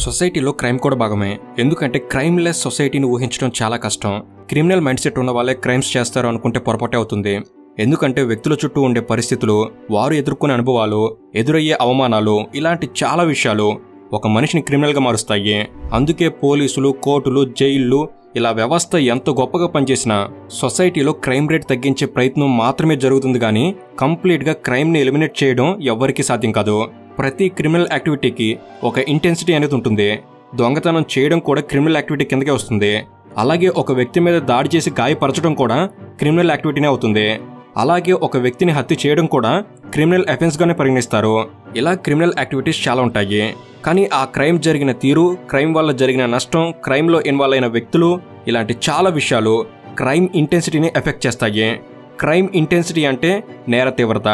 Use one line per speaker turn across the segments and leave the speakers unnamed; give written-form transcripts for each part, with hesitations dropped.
సొసైటీలో క్రైమ్ కూడా భాగమే. ఎందుకంటే క్రైమ్లెస్ సొసైటీని ఊహించడం చాలా కష్టం. క్రిమినల్ మైండ్ సెట్ ఉన్న వాళ్ళే క్రైమ్స్ చేస్తారు అనుకుంటే పొరపాటే అవుతుంది. ఎందుకంటే వ్యక్తుల చుట్టూ ఉండే పరిస్థితులు, వారు ఎదుర్కొనే అనుభవాలు, ఎదురయ్యే అవమానాలు, ఇలాంటి చాలా విషయాలు ఒక మనిషిని క్రిమినల్గా మారుస్తాయి. అందుకే పోలీసులు, కోర్టులు, జైళ్లు ఇలా వ్యవస్థ ఎంత గొప్పగా పనిచేసినా సొసైటీలో క్రైమ్ రేట్ తగ్గించే ప్రయత్నం మాత్రమే జరుగుతుంది కానీ కంప్లీట్గా క్రైమ్ని ఎలిమినేట్ చేయడం ఎవ్వరికీ సాధ్యం కాదు. ప్రతి క్రిమినల్ యాక్టివిటీకి ఒక ఇంటెన్సిటీ అనేది ఉంటుంది. దొంగతనం చేయడం కూడా క్రిమినల్ యాక్టివిటీ కిందకే వస్తుంది. అలాగే ఒక వ్యక్తి మీద దాడి చేసి గాయపరచడం కూడా క్రిమినల్ యాక్టివిటీనే అవుతుంది. అలాగే ఒక వ్యక్తిని హత్య చేయడం కూడా క్రిమినల్ అఫెన్స్గానే పరిగణిస్తారు. ఇలా క్రిమినల్ యాక్టివిటీస్ చాలా ఉంటాయి. కానీ ఆ క్రైమ్ జరిగిన తీరు, క్రైమ్ వల్ల జరిగిన నష్టం, క్రైమ్లో ఇన్వాల్వ్ అయిన వ్యక్తులు, ఇలాంటి చాలా విషయాలు క్రైమ్ ఇంటెన్సిటీని ఎఫెక్ట్ చేస్తాయి. క్రైమ్ ఇంటెన్సిటీ అంటే నేర తీవ్రత.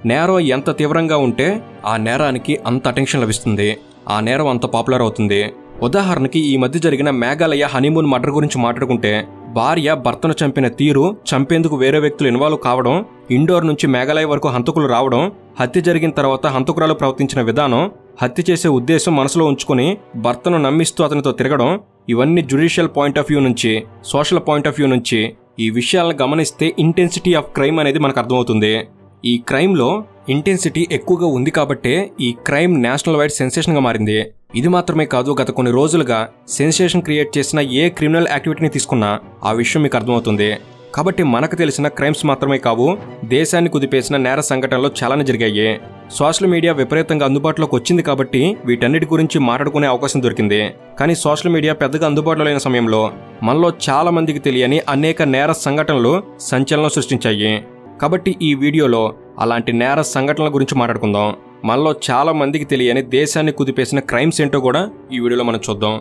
నేరం ఎంత తీవ్రంగా ఉంటే ఆ నేరానికి అంత అటెన్షన్ లభిస్తుంది, ఆ నేరం అంత పాపులర్ అవుతుంది. ఉదాహరణకి ఈ మధ్య జరిగిన మేఘాలయ హనీమూన్ మర్డర్ గురించి మాట్లాడుకుంటే, భార్య భర్తను చంపిన తీరు, చంపేందుకు వేరే వ్యక్తులు ఇన్వాల్వ్ కావడం, ఇండోర్ నుంచి మేఘాలయ వరకు హంతకులు రావడం, హత్య జరిగిన తర్వాత హంతకురాలు ప్రవర్తించిన విధానం, హత్య చేసే ఉద్దేశం మనసులో ఉంచుకొని భర్తను నమ్మిస్తూ అతనితో తిరగడం, ఇవన్నీ జ్యుడిషియల్ పాయింట్ ఆఫ్ వ్యూ నుంచి, సోషల్ పాయింట్ ఆఫ్ వ్యూ నుంచి ఈ విషయాలను గమనిస్తే ఇంటెన్సిటీ ఆఫ్ క్రైమ్ అనేది మనకు అర్థమవుతుంది. ఈ క్రైమ్లో ఇంటెన్సిటీ ఎక్కువగా ఉంది కాబట్టే ఈ క్రైమ్ నేషనల్ వైడ్ సెన్సేషన్గా మారింది. ఇది మాత్రమే కాదు, గత కొన్ని రోజులుగా సెన్సేషన్ క్రియేట్ చేసిన ఏ క్రిమినల్ యాక్టివిటీని తీసుకున్నా ఆ విషయం మీకు అర్థమవుతుంది. కాబట్టి మనకు తెలిసిన క్రైమ్స్ మాత్రమే కావు, దేశాన్ని కుదిపేసిన నేర సంఘటనలు చాలానే జరిగాయి. సోషల్ మీడియా విపరీతంగా అందుబాటులోకి వచ్చింది కాబట్టి వీటన్నిటి గురించి మాట్లాడుకునే అవకాశం దొరికింది. కానీ సోషల్ మీడియా పెద్దగా అందుబాటులో లేని సమయంలో మనలో చాలా మందికి తెలియని అనేక నేర సంఘటనలు సంచలనం సృష్టించాయి. కాబట్టి ఈ వీడియోలో అలాంటి నేర సంఘటనల గురించి మాట్లాడుకుందాం. మనలో చాలా మందికి తెలియని దేశాన్ని కుదిపేసిన క్రైమ్స్ ఏంటో కూడా ఈ వీడియోలో మనం చూద్దాం.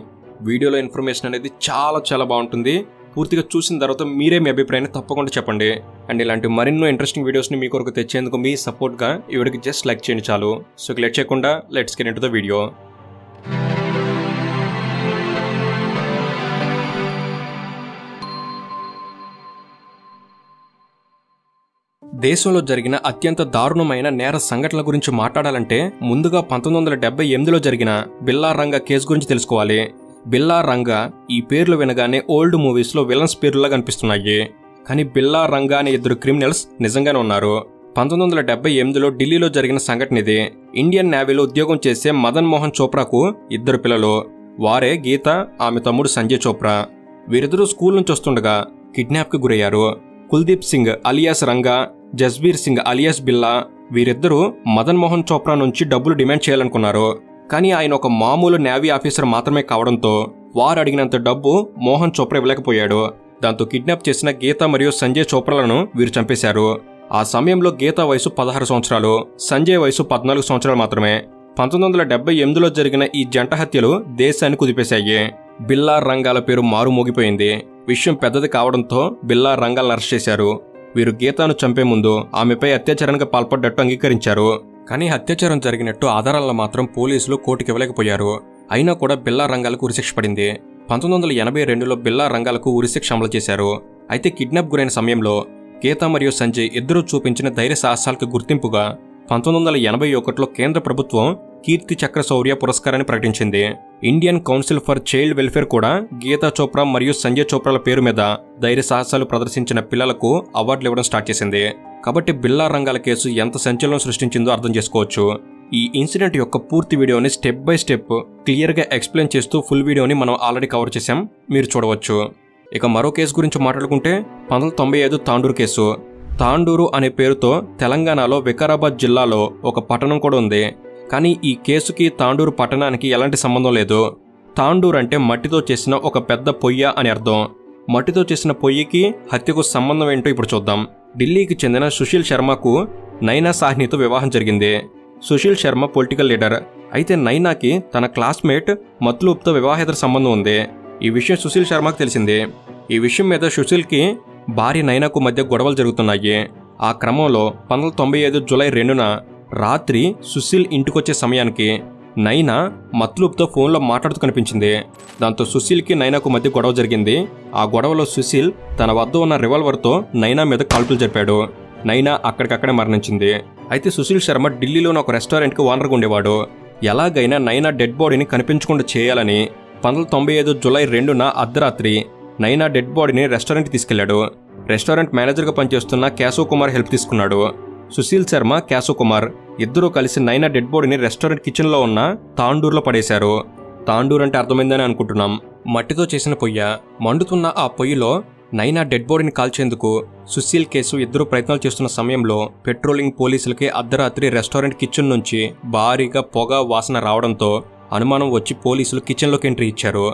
వీడియోలో ఇన్ఫర్మేషన్ అనేది చాలా బాగుంటుంది. పూర్తిగా చూసిన తర్వాత మీరే మీ అభిప్రాయాన్ని తప్పకుండా చెప్పండి. అండ్ ఇలాంటి మరెన్నో ఇంట్రెస్టింగ్ వీడియోస్ని మీ కొరకు తెచ్చేందుకు మీ సపోర్ట్గా ఈ వీడియోకి జస్ట్ లైక్ చేయండి చాలు. సో లేట్ చేయకుండా let's get into the video. దేశంలో జరిగిన అత్యంత దారుణమైన నేర సంఘటనల గురించి మాట్లాడాలంటే ముందుగా 1978లో జరిగిన బిల్లా రంగా కేసు గురించి తెలుసుకోవాలి. బిల్లా రంగా ఈ పేర్లు వినగానే ఓల్డ్ మూవీస్లో విలన్స్ పేర్లులా కనిపిస్తున్నాయి. కానీ బిల్లా రంగా అనే ఇద్దరు క్రిమినల్స్ నిజంగానే ఉన్నారు. 1978లో ఢిల్లీలో జరిగిన సంఘటన ఇది. ఇండియన్ నేవీలో ఉద్యోగం చేసే మదన్ మోహన్ చోప్రాకు ఇద్దరు పిల్లలు. వారే గీత, ఆమె తమ్ముడు సంజయ్ చోప్రా. వీరిద్దరూ స్కూల్ నుంచి వస్తుండగా కిడ్నాప్కి గురయ్యారు. కుల్దీప్ సింగ్ అలియాస్ రంగా, జస్బీర్ సింగ్ అలియాస్ బిల్లా, వీరిద్దరూ మదన్ మోహన్ చోప్రా నుంచి డబ్బులు డిమాండ్ చేయాలనుకున్నారు. కానీ ఆయన ఒక మామూలు నేవీ ఆఫీసర్ మాత్రమే కావడంతో వారు అడిగినంత డబ్బు మోహన్ చోప్రా ఇవ్వలేకపోయాడు. దాంతో కిడ్నాప్ చేసిన గీత మరియు సంజయ్ చోప్రాలను వీరు చంపేశారు. ఆ సమయంలో గీత వయసు 16 సంవత్సరాలు, సంజయ్ వయసు 14 సంవత్సరాలు మాత్రమే. 1978లో జరిగిన ఈ జంట హత్యలు దేశాన్ని కుదిపేశాయి. బిల్లా రంగాల పేరు మారుమోగిపోయింది. విషయం పెద్దది కావడంతో బిల్లా రంగాలను అరెస్ట్ చేశారు. వీరు గీతాను చంపే ముందు ఆమెపై అత్యాచారానికి పాల్పడ్డట్టు అంగీకరించారు. కానీ అత్యాచారం జరిగినట్టు ఆధారాలను మాత్రం పోలీసులు కోర్టుకు ఇవ్వలేకపోయారు. అయినా కూడా బిల్లా రంగాలకు ఉరిశిక్ష పడింది. 1982లో బిల్లా రంగాలకు ఉరిశిక్ష అమలు చేశారు. అయితే కిడ్నాప్ గురైన సమయంలో గీత మరియు సంజయ్ ఇద్దరూ చూపించిన ధైర్య సాహసాలకు గుర్తింపుగా 1981లో కేంద్ర ప్రభుత్వం కీర్తి చక్ర శౌర్య పురస్కారాన్ని ప్రకటించింది. Indian council for child welfare కూడా గీతా చోప్రా మరియు సంజయ్ చోప్రాల పేరు మీద ధైర్య సాహసాలు ప్రదర్శించిన పిల్లలకు అవార్డులు ఇవ్వడం స్టార్ట్ చేసింది. కాబట్టి బిల్లా రంగాల కేసు ఎంత సంచలనం సృష్టించిందో అర్థం చేసుకోవచ్చు. ఈ ఇన్సిడెంట్ యొక్క పూర్తి వీడియోని స్టెప్ బై స్టెప్ క్లియర్గా ఎక్స్ప్లెయిన్ చేస్తూ ఫుల్ వీడియోని మనం ఆల్రెడీ కవర్ చేశాం, మీరు చూడవచ్చు. ఇక మరో కేసు గురించి మాట్లాడుకుంటే 1995 తాండూరు కేసు. తాండూరు అనే పేరుతో తెలంగాణలో వికారాబాద్ జిల్లాలో ఒక పట్టణం కూడా ఉంది. కానీ ఈ కేసుకి తాండూరు పట్టణానికి ఎలాంటి సంబంధం లేదు. తాండూరు అంటే మట్టితో చేసిన ఒక పెద్ద పొయ్య అని అర్థం. మట్టితో చేసిన పొయ్యికి హత్యకు సంబంధం ఏంటో ఇప్పుడు చూద్దాం. ఢిల్లీకి చెందిన సుశీల్ శర్మకు నైనా సాహ్నితో వివాహం జరిగింది. Sushil Sharma political leader. అయితే నైనాకి తన క్లాస్మేట్ మత్లూబ్తో వివాహేతర సంబంధం ఉంది. ఈ విషయం సుశీల్ శర్మకు తెలిసింది. ఈ విషయం మీద సుశీల్కి భార్య నైనాకు మధ్య గొడవలు జరుగుతున్నాయి. ఆ క్రమంలో 1995 జూలై 2న రాత్రి సుశీల్ ఇంటికొచ్చే సమయానికి నైనా మత్లూబ్తో ఫోన్లో మాట్లాడుతూ కనిపించింది. దాంతో సుశీల్కి నైనాకు మధ్య గొడవ జరిగింది. ఆ గొడవలో సుశీల్ తన వద్ద ఉన్న రివాల్వర్తో నైనా మీద కాల్పులు జరిపాడు. నైనా అక్కడికక్కడే మరణించింది. అయితే సుశీల్ శర్మ ఢిల్లీలోని ఒక రెస్టారెంట్కి ఓనర్గా ఉండేవాడు. ఎలాగైనా నైనా డెడ్ బాడీని కనిపించకుండా చేయాలని 1995 జూలై 2న అర్ధరాత్రి నైనా డెడ్ బాడీని రెస్టారెంట్కి తీసుకెళ్లాడు. రెస్టారెంట్ మేనేజర్గా పనిచేస్తున్న కేశవ్ కుమార్ హెల్ప్ తీసుకున్నాడు. సుశీల్ శర్మ, కేశవ్ కుమార్ ఇద్దరూ కలిసి నైనా డెడ్ బాడీని రెస్టారెంట్ కిచెన్లో ఉన్న తాండూర్లో పడేశారు. తాండూర్ అంటే అర్థమైందని అనుకుంటున్నాం. మట్టితో చేసిన పొయ్య. మండుతున్న ఆ పొయ్యిలో నైనా డెడ్ బాడీని కాల్చేందుకు సుశీల్, కేశవ్ ఇద్దరు ప్రయత్నాలు చేస్తున్న సమయంలో పెట్రోలింగ్ పోలీసులకి అర్ధరాత్రి రెస్టారెంట్ కిచెన్ నుంచి భారీగా పొగ వాసన రావడంతో అనుమానం వచ్చి పోలీసులు కిచెన్లోకి ఎంట్రీ ఇచ్చారు.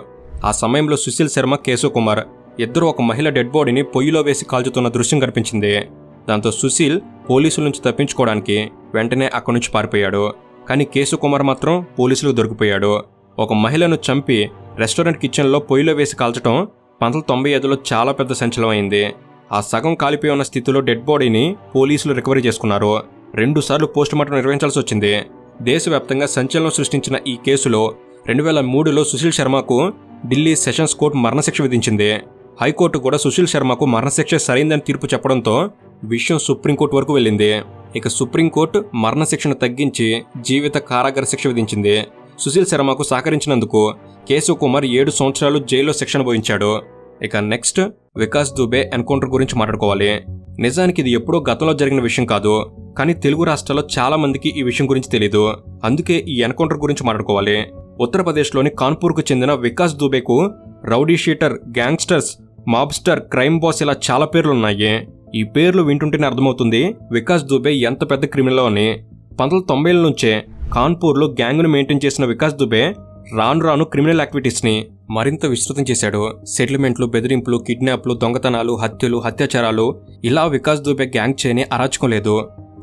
ఆ సమయంలో సుశీల్ శర్మ, కేశవ్ కుమార్ ఇద్దరు ఒక మహిళ డెడ్ బాడీని పొయ్యిలో వేసి కాల్చుతున్న దృశ్యం కనిపించింది. దాంతో సుశీల్ పోలీసుల నుంచి తప్పించుకోవడానికి వెంటనే అక్కడి నుంచి పారిపోయాడు. కానీ కేశవ్ కుమార్ మాత్రం పోలీసులకు దొరికిపోయాడు. ఒక మహిళను చంపి రెస్టారెంట్ కిచెన్లో పొయ్యిలో వేసి కాల్చడం 1995లో చాలా పెద్ద సంచలనం అయింది. ఆ సగం కాలిపోయి ఉన్న స్థితిలో డెడ్ బాడీని పోలీసులు రికవరీ చేసుకున్నారు. 2 సార్లు పోస్టుమార్టం నిర్వహించాల్సి వచ్చింది. దేశవ్యాప్తంగా సంచలనం సృష్టించిన ఈ కేసులో 2003లో సుశీల్ శర్మకు ఢిల్లీ సెషన్స్ కోర్టు మరణశిక్ష విధించింది. హైకోర్టు కూడా సుశీల్ శర్మకు మరణశిక్ష సరైందని తీర్పు చెప్పడంతో విషయం సుప్రీంకోర్టు వరకు వెళ్ళింది. ఇక సుప్రీంకోర్టు మరణశిక్షను తగ్గించి జీవిత కారాగార శిక్ష విధించింది. సుశీల్ శర్మకు సహకరించినందుకు కేశవ్ కుమార్ 7 సంవత్సరాలు జైల్లో శిక్షణ భోగించాడు. ఇక నెక్స్ట్ వికాస్ దుబే ఎన్కౌంటర్ గురించి మాట్లాడుకోవాలి. నిజానికి ఇది ఎప్పుడో గతంలో జరిగిన విషయం కాదు, కానీ తెలుగు రాష్ట్రాల్లో చాలా మందికి ఈ విషయం గురించి తెలీదు. అందుకే ఈ ఎన్కౌంటర్ గురించి మాట్లాడుకోవాలి. ఉత్తరప్రదేశ్లోని కాన్పూర్కు చెందిన వికాస్ దుబేకు rowdy sheeter, gangsters, mobster, crime boss ఇలా చాలా పేర్లున్నాయి. ఈ పేర్లు వింటుంటేనే అర్థమవుతుంది వికాస్ దుబే ఎంత పెద్ద క్రిమినల్ అని. 1990ల నుంచే కాన్పూర్లో గ్యాంగ్ను మెయింటైన్ చేసిన వికాస్ దుబే రాను రాను క్రిమినల్ యాక్టివిటీస్ని మరింత విస్తృతం చేశాడు. సెటిల్మెంట్లు, బెదిరింపులు, కిడ్నాప్లు, దొంగతనాలు, హత్యలు, అత్యాచారాలు ఇలా వికాస్ దుబే గ్యాంగ్ చేయని అరాచకం లేదు.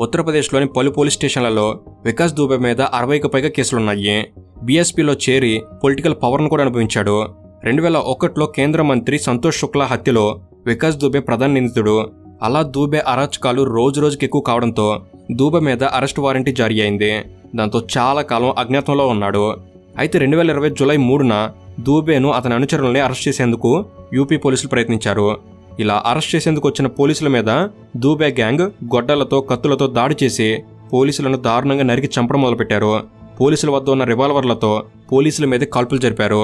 ఉత్తరప్రదేశ్లోని పలు పోలీస్ స్టేషన్లలో వికాస్ దుబే మీద 60కి పైగా కేసులున్నాయి. బీఎస్పీలో చేరి పొలిటికల్ పవర్ను కూడా అనుభవించాడు. 2001లో కేంద్ర మంత్రి సంతోష్ శుక్లా హత్యలో వికాస్ దుబే ప్రధాన నిందితుడు. అలా దుబే అరాచకాలు రోజురోజుకి ఎక్కువ కావడంతో దుబే మీద అరెస్ట్ వారెంట్ జారీ అయింది. దాంతో చాలా కాలం అజ్ఞాతంలో ఉన్నాడు. అయితే 2020 జూలై 3న దుబేను అతని అనుచరుల్ని అరెస్ట్ చేసేందుకు యూపీ పోలీసులు ప్రయత్నించారు. ఇలా అరెస్ట్ చేసేందుకు వచ్చిన పోలీసుల మీద దుబే గ్యాంగ్ గొడ్డలతో, కత్తులతో దాడి చేసి పోలీసులను దారుణంగా నరికి చంపడం మొదలుపెట్టారు. పోలీసుల వద్ద ఉన్న రివాల్వర్లతో పోలీసుల మీద కాల్పులు జరిపారు.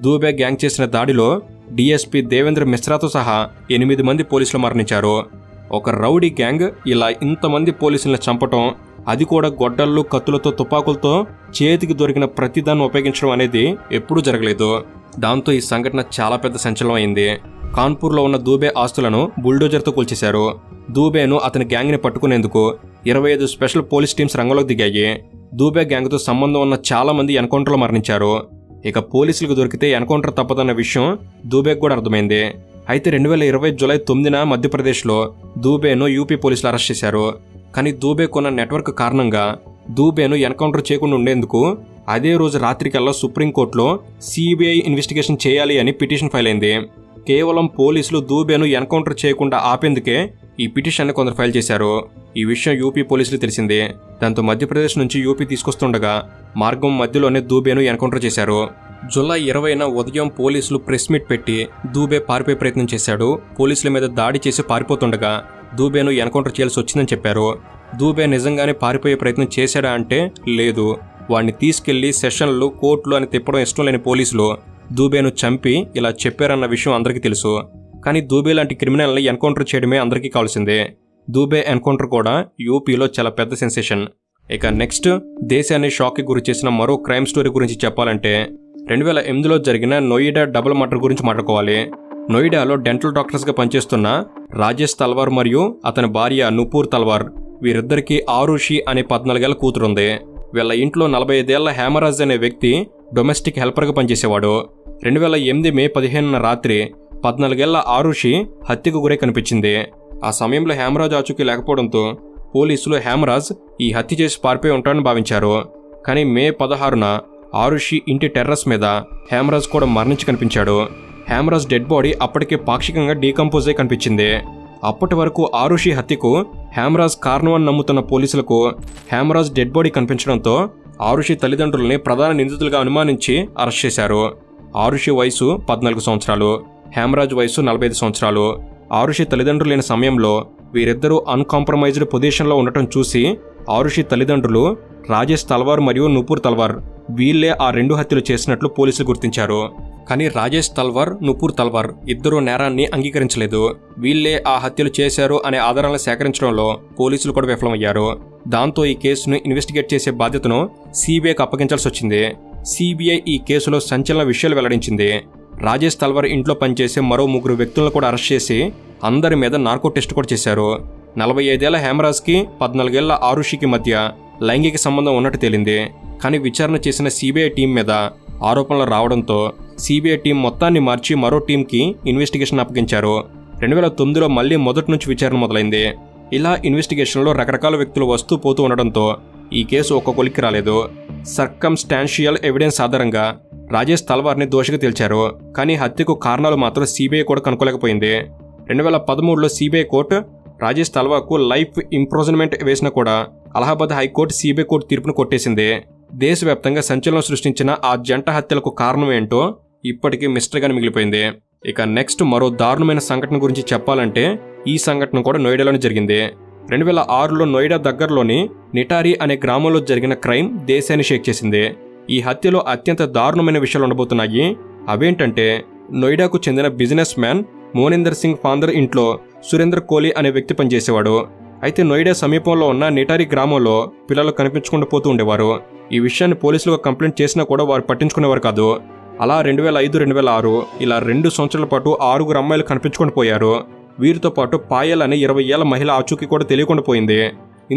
దుబే గ్యాంగ్ చేసిన దాడిలో డీఎస్పీ దేవేంద్ర మిశ్రాతో సహా 8 మంది పోలీసులు మరణించారు. ఒక రౌడీ గ్యాంగ్ ఇలా ఇంతమంది పోలీసులను చంపటం, అది కూడా గొడ్డళ్ళు, కత్తులతో, తుపాకులతో చేతికి దొరికిన ప్రతిదాన్ని ఉపయోగించడం అనేది ఎప్పుడూ జరగలేదు. దాంతో ఈ సంఘటన చాలా పెద్ద సంచలనం అయింది. కాన్పూర్లో ఉన్న దుబే ఆస్తులను బుల్డోజర్తో కూల్చేశారు. దుబేను, అతని గ్యాంగ్ని పట్టుకునేందుకు 25 స్పెషల్ పోలీస్ టీమ్స్ రంగంలోకి దిగాయి. దుబే గ్యాంగ్తో సంబంధం ఉన్న చాలా మంది ఎన్కౌంటర్లో మరణించారు. ఇక పోలీసులకు దొరికితే ఎన్కౌంటర్ తప్పదన్న విషయం దుబేకు కూడా అర్థమైంది. అయితే 2020 జూలై 9న మధ్యప్రదేశ్లో దుబేను యూపీ పోలీసులు అరెస్ట్ చేశారు. కానీ దుబేకున్న నెట్వర్క్ కారణంగా దుబేను ఎన్కౌంటర్ చేయకుండా ఉండేందుకు అదే రోజు రాత్రికల్లా సుప్రీంకోర్టులో సిబిఐ ఇన్వెస్టిగేషన్ చేయాలి అని పిటిషన్ ఫైల్ అయింది. కేవలం పోలీసులు దుబేను ఎన్కౌంటర్ చేయకుండా ఆపేందుకే ఈ పిటిషన్ని కొందరు ఫైల్ చేశారు. ఈ విషయం యూపీ పోలీసులు తెలిసింది. దాంతో మధ్యప్రదేశ్ నుంచి యూపీ తీసుకొస్తుండగా మార్గం మధ్యలోనే దుబేను ఎన్కౌంటర్ చేశారు. జూలై 20న ఉదయం పోలీసులు ప్రెస్ మీట్ పెట్టి దుబే పారిపోయే ప్రయత్నం చేశాడు. పోలీసుల మీద దాడి చేసి పారిపోతుండగా దుబేను ఎన్కౌంటర్ చేయాల్సి వచ్చిందని చెప్పారు. దుబే నిజంగానే పారిపోయే ప్రయత్నం చేశాడా అంటే లేదు. వాడిని తీసుకెళ్లి సెషన్లు, కోర్టులు అని తిప్పడం ఇష్టం లేని పోలీసులు దుబేను చంపి ఇలా చెప్పారన్న విషయం అందరికీ తెలుసు. కానీ దుబే లాంటి క్రిమినల్ని ఎన్కౌంటర్ చేయడమే అందరికీ కావాల్సిందే. దుబే ఎన్కౌంటర్ కూడా యూపీలో చాలా పెద్ద సెన్సేషన్. ఇక నెక్స్ట్ దేశాన్ని షాక్కి గురి చేసిన మరో క్రైమ్ స్టోరీ గురించి చెప్పాలంటే 2008లో జరిగిన నోయిడా డబుల్ మర్డర్ గురించి మాట్లాడుకోవాలి. నోయిడాలో డెంటల్ డాక్టర్స్గా పనిచేస్తున్న రాజేష్ తల్వార్ మరియు అతని భార్య నూపూర్ తల్వార్, వీరిద్దరికీ ఆరుషి అనే 14 ఏళ్ల కూతురుంది. వీళ్ళ ఇంట్లో 45 ఏళ్ల హేమరాజ్ అనే వ్యక్తి డొమెస్టిక్ హెల్పర్గా పనిచేసేవాడు. 2008 మే 15న రాత్రి 14 ఏళ్ల ఆరుషి హత్యకు గురై కనిపించింది. ఆ సమయంలో హేమరాజ్ ఆచూకీ లేకపోవడంతో పోలీసులు హేమరాజ్ ఈ హత్య చేసి పారిపోయి ఉంటాడని భావించారు. కానీ మే 16న ఆరుషి ఇంటి టెర్రస్ మీద హేమరాజ్ కూడా మరణించి కనిపించాడు. హేమరాజ్ డెడ్ బాడీ అప్పటికే పాక్షికంగా డీకంపోజ్ అయి కనిపించింది. అప్పటి వరకు ఆరుషి హత్యకు హేమరాజ్ కారణమని నమ్ముతున్న పోలీసులకు హేమరాజ్ డెడ్ బాడీ కనిపించడంతో ఆరుషి తల్లిదండ్రుల్ని ప్రధాన నిందితులుగా అనుమానించి అరెస్ట్ చేశారు. ఆరుషి వయసు 14 సంవత్సరాలు, హేమరాజ్ వయసు 45 సంవత్సరాలు. ఆరుషి తల్లిదండ్రులు లేని సమయంలో వీరిద్దరూ అన్కాంప్రమైజ్డ్ పొజిషన్లో ఉండటం చూసి ఆరుషి తల్లిదండ్రులు రాజేష్ తల్వార్ మరియు నూపూర్ తల్వార్ వీళ్లే ఆ 2 హత్యలు చేసినట్లు పోలీసులు గుర్తించారు. కానీ రాజేష్ తల్వార్, నూపూర్ తల్వార్ ఇద్దరూ నేరాన్ని అంగీకరించలేదు. వీళ్లే ఆ హత్యలు చేశారు అనే ఆధారాలను సేకరించడంలో పోలీసులు కూడా విఫలమయ్యారు. దాంతో ఈ కేసును ఇన్వెస్టిగేట్ చేసే బాధ్యతను సిబిఐకి అప్పగించాల్సి వచ్చింది. సిబిఐ ఈ కేసులో సంచలన విషయాలు వెల్లడించింది. రాజేష్ తల్వార్ ఇంట్లో పనిచేసే మరో 3 వ్యక్తులను కూడా అరెస్ట్ చేసి అందరి మీద నార్కో టెస్ట్ కూడా చేశారు. 45 ఏళ్ల హేమరాజ్కి 14 ఏళ్ల ఆరుషికి మధ్య లైంగిక సంబంధం ఉన్నట్టు తేలింది. కానీ విచారణ చేసిన సిబిఐ టీం మీద ఆరోపణలు రావడంతో సిబిఐ టీం మొత్తాన్ని మార్చి మరో టీంకి ఇన్వెస్టిగేషన్ అప్పగించారు. 2009లో మళ్లీ మొదటి నుంచి విచారణ మొదలైంది. ఇలా ఇన్వెస్టిగేషన్లో రకరకాల వ్యక్తులు వస్తూ పోతూ ఉండడంతో ఈ కేసు ఒక్క కొలిక్కి రాలేదు. సర్కమ్స్టాన్షియల్ ఎవిడెన్స్ ఆధారంగా రాజేష్ తల్వార్ని దోషిగా తేల్చారు. కానీ హత్యకు కారణాలు మాత్రం సిబిఐ కూడా కనుక్కోలేకపోయింది. 2013లో సిబిఐ కోర్టు రాజేష్ తల్వార్కు లైఫ్ ఇంప్రిజన్మెంట్ వేసినా కూడా అలహాబాద్ హైకోర్టు సిబిఐ కోర్టు తీర్పును కొట్టేసింది. దేశవ్యాప్తంగా సంచలనం సృష్టించిన ఆ జంట హత్యలకు కారణం ఏంటో ఇప్పటికీ మిస్టరీగానే మిగిలిపోయింది. ఇక నెక్స్ట్ మరో దారుణమైన సంఘటన గురించి చెప్పాలంటే ఈ సంఘటన కూడా నోయిడాలోనే జరిగింది. 2006లో నోయిడా దగ్గరలోని నిటారి అనే గ్రామంలో జరిగిన క్రైమ్ దేశాన్ని షేక్ చేసింది. ఈ హత్యలో అత్యంత దారుణమైన విషయాలు ఉండబోతున్నాయి. అవేంటంటే నోయిడాకు చెందిన బిజినెస్ మ్యాన్ మోనిందర్ సింగ్ ఫాందర్ ఇంట్లో సురేందర్ కోహ్లీ అనే వ్యక్తి పనిచేసేవాడు. అయితే నోయిడా సమీపంలో ఉన్న నిటారి గ్రామంలో పిల్లలు కనిపించకుండా పోతూ ఉండేవారు. ఈ విషయాన్ని పోలీసులకు కంప్లైంట్ చేసినా కూడా వారు పట్టించుకునేవారు కాదు. అలా 2005, 2006 ఇలా 2 సంవత్సరాల పాటు 6 అమ్మాయిలు కనిపించుకొని పోయారు. వీరితో పాటు పాయల్ అనే 20 ఏళ్ల మహిళ ఆచూకీ కూడా తెలియకుండా పోయింది.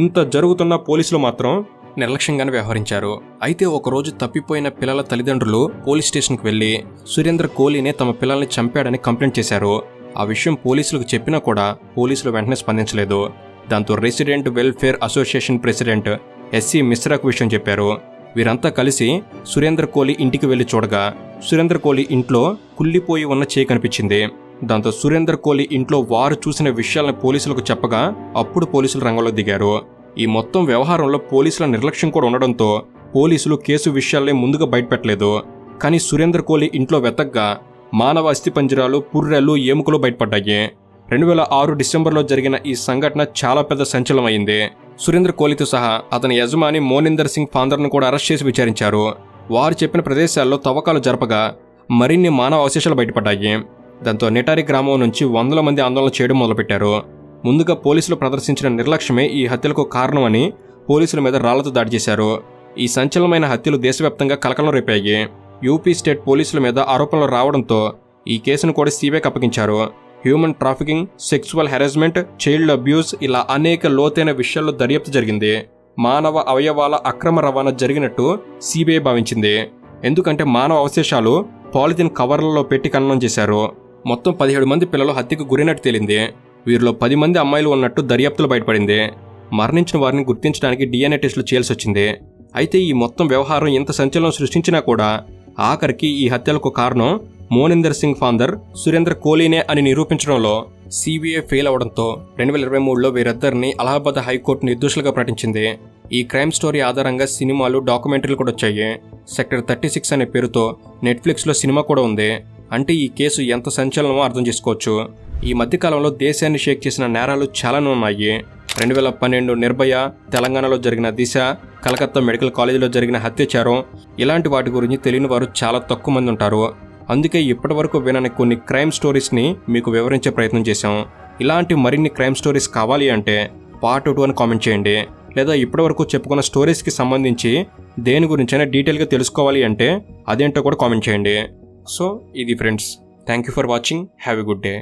ఇంత జరుగుతున్న పోలీసులు మాత్రం నిర్లక్ష్యంగానే వ్యవహరించారు. అయితే ఒకరోజు తప్పిపోయిన పిల్లల తల్లిదండ్రులు పోలీస్ స్టేషన్కి వెళ్లి సురేందర్ కోహ్లీనే తమ పిల్లల్ని చంపాడని కంప్లైంట్ చేశారు. ఆ విషయం పోలీసులకు చెప్పినా కూడా పోలీసులు వెంటనే స్పందించలేదు. దాంతో resident welfare association president SC మిశ్రాకు విషయం చెప్పారు. వీరంతా కలిసి సురేందర్ కోహ్లీ ఇంటికి వెళ్లి చూడగా సురేందర్ కోహ్లీ ఇంట్లో కుళ్ళిపోయి ఉన్న చేయి కనిపించింది. దాంతో సురేందర్ కోహ్లీ ఇంట్లో వారు చూసిన విషయాలను పోలీసులకు చెప్పగా అప్పుడు పోలీసులు రంగంలో దిగారు. ఈ మొత్తం వ్యవహారంలో పోలీసుల నిర్లక్ష్యం కూడా ఉండడంతో పోలీసులు కేసు విషయాల్ని ముందుగా బయటపెట్టలేదు. కానీ సురేందర్ కోహ్లీ ఇంట్లో వెతగ్గా మానవ అస్థిపంజరాలు, పుర్రెలు, ఎముకలు బయటపడ్డాయి. 2006 డిసెంబర్లో జరిగిన ఈ సంఘటన చాలా పెద్ద సంచలనం అయింది. సురేందర్ కోహ్లీతో సహా అతని యజమాని మోనిందర్ సింగ్ ఫాందర్ను కూడా అరెస్ట్ చేసి విచారించారు. వారు చెప్పిన ప్రదేశాల్లో తవ్వకాలు జరపగా మరిన్ని మానవ అవశేషాలు బయటపడ్డాయి. దాంతో నిటారి గ్రామం నుంచి 100 మంది ఆందోళన చేయడం మొదలుపెట్టారు. ముందుగా పోలీసులు ప్రదర్శించిన నిర్లక్ష్యమే ఈ హత్యలకు కారణమని పోలీసుల మీద రాళ్లతో దాడి చేశారు. ఈ సంచలనమైన హత్యలు దేశవ్యాప్తంగా కలకలం రేపాయి. యూపీ స్టేట్ పోలీసుల మీద ఆరోపణలు రావడంతో ఈ కేసును కూడా సిబిఐకి అప్పగించారు. Human trafficking, sexual harassment, child abuse ఇలా అనేక లోతైన విషయాల్లో దర్యాప్తు జరిగింది. మానవ అవయవాల అక్రమ రవాణా జరిగినట్టు సిబిఐ భావించింది. ఎందుకంటే మానవ అవశేషాలు పాలిథిన్ కవర్లలో పెట్టి ఖననం చేశారు. మొత్తం 17 మంది పిల్లలు హత్యకు గురైనట్టు తేలింది. వీరిలో 10 మంది అమ్మాయిలు ఉన్నట్టు దర్యాప్తులో బయటపడింది. మరణించిన వారిని గుర్తించడానికి DNA టెస్టులు చేయాల్సి వచ్చింది. అయితే ఈ మొత్తం వ్యవహారం ఇంత సంచలనం సృష్టించినా కూడా ఆఖరికి ఈ హత్యలకు కారణం మోనిందర్ సింగ్ ఫాందర్, సురేందర్ కోహ్లీనే అని నిరూపించడంలో సిబిఐ ఫెయిల్ అవడంతో 2023లో వీరిద్దరిని అలహాబాద్ హైకోర్టు నిర్దోషులుగా ప్రకటించింది. ఈ క్రైమ్ స్టోరీ ఆధారంగా సినిమాలు, డాక్యుమెంటరీలు కూడా వచ్చాయి. సెక్టర్ 36 అనే పేరుతో నెట్ఫ్లిక్స్లో సినిమా కూడా ఉంది. అంటే ఈ కేసు ఎంత సంచలనమో అర్థం చేసుకోవచ్చు. ఈ మధ్యకాలంలో దేశాన్ని షేక్ చేసిన నేరాలు చాలానే ఉన్నాయి. 2012 నిర్భయ, తెలంగాణలో జరిగిన దిశ, కలకత్తా మెడికల్ కాలేజీలో జరిగిన హత్యాచారం ఇలాంటి వాటి గురించి తెలియని వారు చాలా తక్కువ మంది ఉంటారు. అందుకే ఇప్పటివరకు వినని కొన్ని క్రైమ్ స్టోరీస్ని మీకు వివరించే ప్రయత్నం చేశాం. ఇలాంటి మరిన్ని క్రైమ్ స్టోరీస్ కావాలి అంటే పార్ట్ 2 అని కామెంట్ చేయండి. లేదా ఇప్పటివరకు చెప్పుకున్న స్టోరీస్కి సంబంధించి దేని గురించైనా డీటెయిల్గా తెలుసుకోవాలి అంటే అదేంటో కూడా కామెంట్ చేయండి. సో ఇది friends, thank you for watching. Have a good day.